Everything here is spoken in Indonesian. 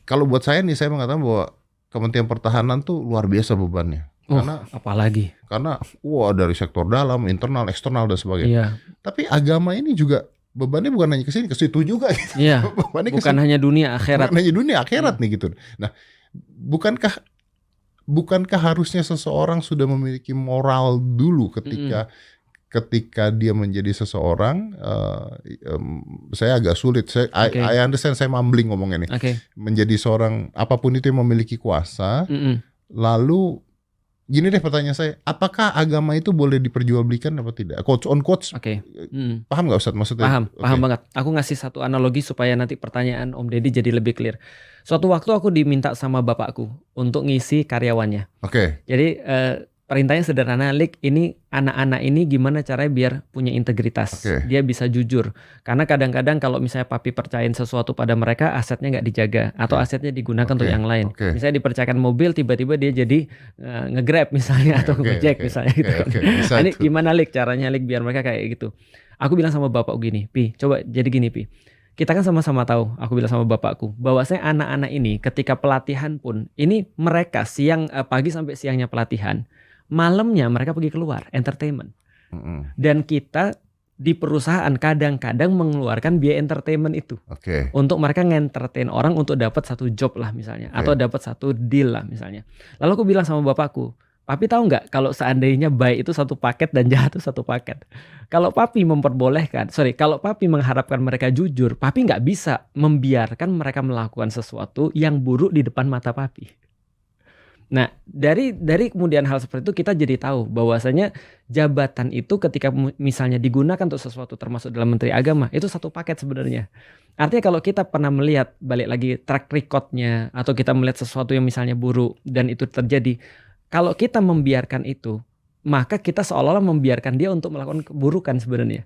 Kalau buat saya nih, saya mengatakan bahwa Kementerian Pertahanan tuh luar biasa bebannya. Apalagi. Karena dari sektor dalam, internal, eksternal dan sebagainya. Iya. Tapi agama ini juga bebannya bukan hanya ke sini, ke situ juga gitu. Iya. Bebannya Bukan hanya dunia, akhirat. Bukan hanya dunia, akhirat nih gitu. Nah, bukankah harusnya seseorang sudah memiliki moral dulu ketika dia menjadi seseorang? Saya agak sulit. I understand, saya mumbling ngomongnya nih. Menjadi seorang apapun itu yang memiliki kuasa, lalu gini deh pertanyaan saya, apakah agama itu boleh diperjualbelikan apa tidak? Quotes on quotes. Paham nggak Ustadz maksudnya? Paham banget. Aku ngasih satu analogi supaya nanti pertanyaan Om Deddy jadi lebih clear. Suatu waktu aku diminta sama bapakku untuk ngisi karyawannya. Jadi perintahnya sederhana, Lik, ini anak-anak ini gimana caranya biar punya integritas, dia bisa jujur. Karena kadang-kadang kalau misalnya papi percayain sesuatu pada mereka, asetnya nggak dijaga atau asetnya digunakan untuk yang lain. Misalnya dipercayakan mobil, tiba-tiba dia jadi nge-Grab misalnya atau Gojek misalnya gitu. Ini gimana Lik caranya Lik biar mereka kayak gitu. Aku bilang sama bapak gini, Pi, coba jadi gini Pi. Kita kan sama-sama tahu, aku bilang sama bapakku, bahwasanya anak-anak ini ketika pelatihan pun, ini mereka pagi sampai siangnya pelatihan, malamnya mereka pergi keluar, entertainment. Dan kita di perusahaan kadang-kadang mengeluarkan biaya entertainment itu. Untuk mereka nge-entertain orang untuk dapat satu job lah misalnya. Atau dapat satu deal lah misalnya. Lalu aku bilang sama bapakku, Papi tahu nggak kalau seandainya baik itu satu paket dan jahat itu satu paket. Kalau Papi kalau Papi mengharapkan mereka jujur, Papi nggak bisa membiarkan mereka melakukan sesuatu yang buruk di depan mata Papi. Nah, dari kemudian hal seperti itu kita jadi tahu bahwasanya jabatan itu ketika misalnya digunakan untuk sesuatu termasuk dalam Menteri Agama, itu satu paket sebenarnya. Artinya kalau kita pernah melihat balik lagi track recordnya atau kita melihat sesuatu yang misalnya buruk dan itu terjadi, kalau kita membiarkan itu, maka kita seolah-olah membiarkan dia untuk melakukan keburukan sebenarnya.